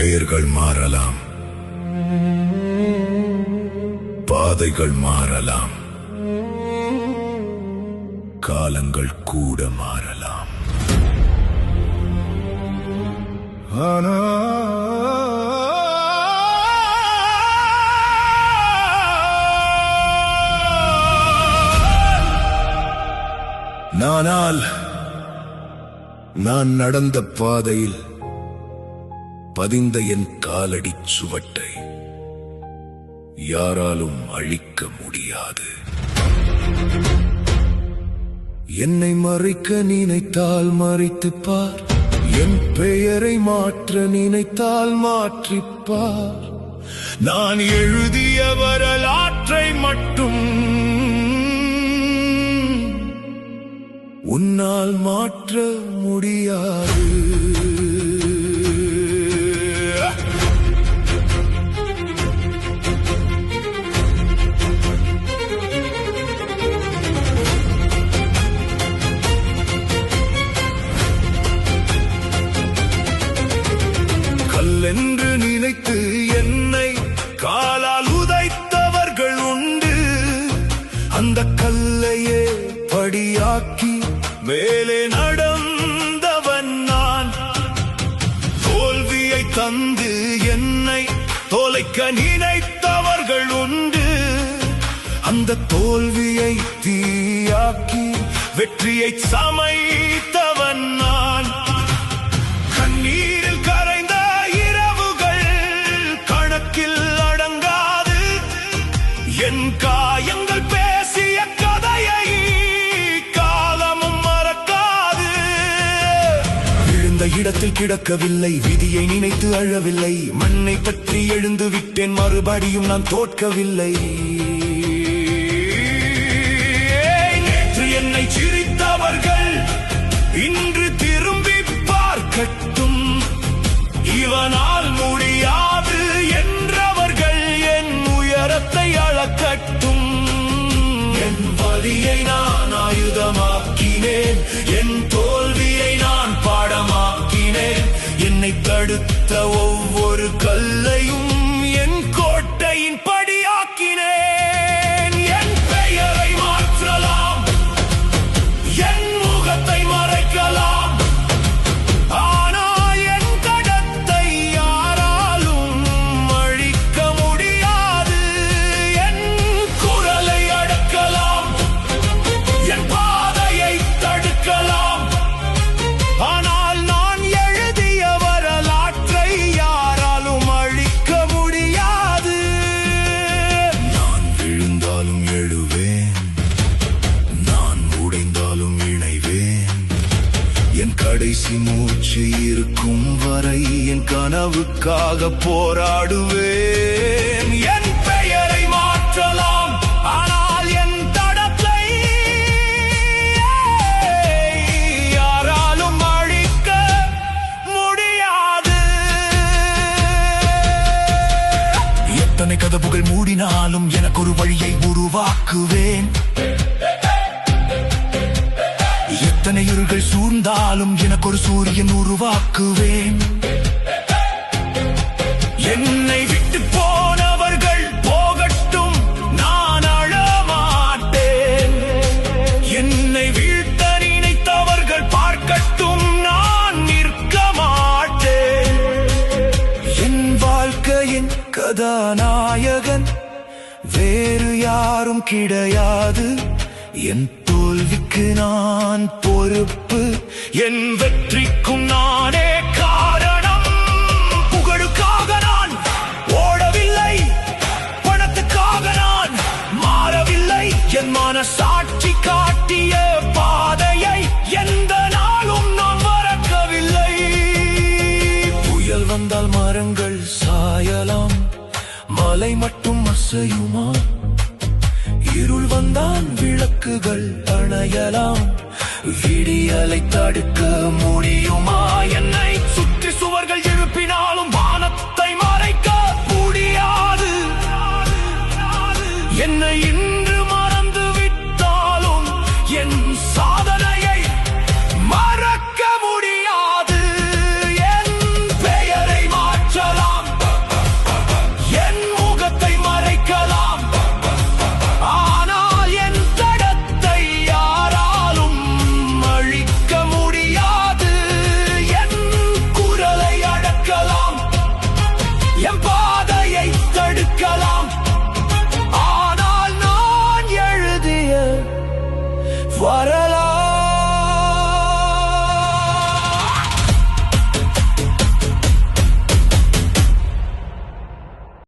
பெயர்கள் மாறலாம், பாதைகள் மாறலாம், காலங்கள் கூட மாறலாம். ஆனால் நான் நடந்த பாதையில் பதிந்த என் காலடி சுவட்டை யாராலும் அழிக்க முடியாது. என்னை மறைக்க நினைத்தால் மறைத்துப் பார், என் பெயரை மாற்ற நினைத்தால் மாற்றிப்பார். நான் எழுதிய வரலாற்றை மட்டும் உன்னால் மாற்ற முடியாது. கல்லென்று நினைத்து என்னை காலால் உதைத்தவர்கள் உண்டு. அந்த கல்லையே படியாக்கி மேலே நடந்தவன் நான். தோல்வியை தந்து என்னை தொலைக்க நினைத்தவர்கள் உண்டு. அந்த தோல்வியை தீயாக்கி வெற்றியை சமைத்தவன் நான். கண்ணீரில் கரைந்த இரவுகள் கணக்கில் அடங்காது. என் காயங்கள் பேசிய கதையை காலமும் மறக்காது. விழுந்த இடத்தில் கிடக்கவில்லை, விதியை நினைத்து அழவில்லை. மண்ணை பற்றி எழுந்து விட்டேன், மறுபடியும் நான் தோற்கவில்லை. நேற்று என்னை சிரித்தவர்கள் இன்று திரும்பி பார்க்கட்டும். இவனால் முடியாது என்றவர்கள் என் உயரத்தை அளக்கட்டும். என் வலியை நான் ஆயுதமாக்கினேன், என் தோல்வியை நான் பாடமாக்கினேன். என்னை தடுத்த ஒவ்வொரு கல்லையும் என் கோட்டையின் படியாக்கினேன். என் பெயரை மாற்றலாம், என் முகத்தை மறைக்கலாம், ஆனால் என் கடத்தை யாராலும் அழிக்க முடியாது. என் குரலை அடக்கலாம், என் பாதையை தடுக்கலாம், ஆனால் நான் எழுதிய வரலாற்றை யாராலும் அழிக்க முடியாது. நான் விழுந்தாலும் எழுவேன், நான் உடைந்தாலும் இணைவேன். என் கடைசி மூச்சு இருக்கும் வரை என் கனவுக்காக போராடுவேன். என் பெயரை மாற்றலாம், ஆனால் என் தடத்தை யாராலும் அழிக்க முடியாது. எத்தனை கதவுகள் மூடினாலும் எனக்கு ஒரு வழியை உருவாக்குவேன். எத்தனை இருள்கள் சூழ்ந்தாலும் எனக்கு ஒரு சூரியன் உருவாக்குவேன். என்னை விட்டு போனவர்கள் போகட்டும், நான் அழமாட்டேன். என்னை வீழ்த்த நினைத்தவர்கள் பார்க்கட்டும், நான் நிற்க மாட்டேன். என் வாழ்க்கையின் கதாநாயகன் வேறு யாரும் கிடையாது. என் தோல்விக்கு நான் பொறுப்பு, என் வெற்றிக்கும் நானே காரணம். புகழுக்காக நான் ஓடவில்லை, பணத்துக்காக நான் மாறவில்லை. என் மனசாட்சி காட்டிய பாதையை எந்த நாளும் நான் மறக்கவில்லை. புயல் வந்தால் மரங்கள் சாயலாம், மலை மட்டும் அசையுமா? இருள் வந்தான் விளக்குகள் அணையலாம், விடியலை தடுக்க முடியுமா? என்னை சுற்றி சுவர்கள் எழுப்பினாலும் வானத்தை மறைக்க முடியாது. என்னை இன்று மறந்து விட்டாலும் என் சாதனையை மறக்க முடியாது. என் பெயரை மாற்றலாம். வர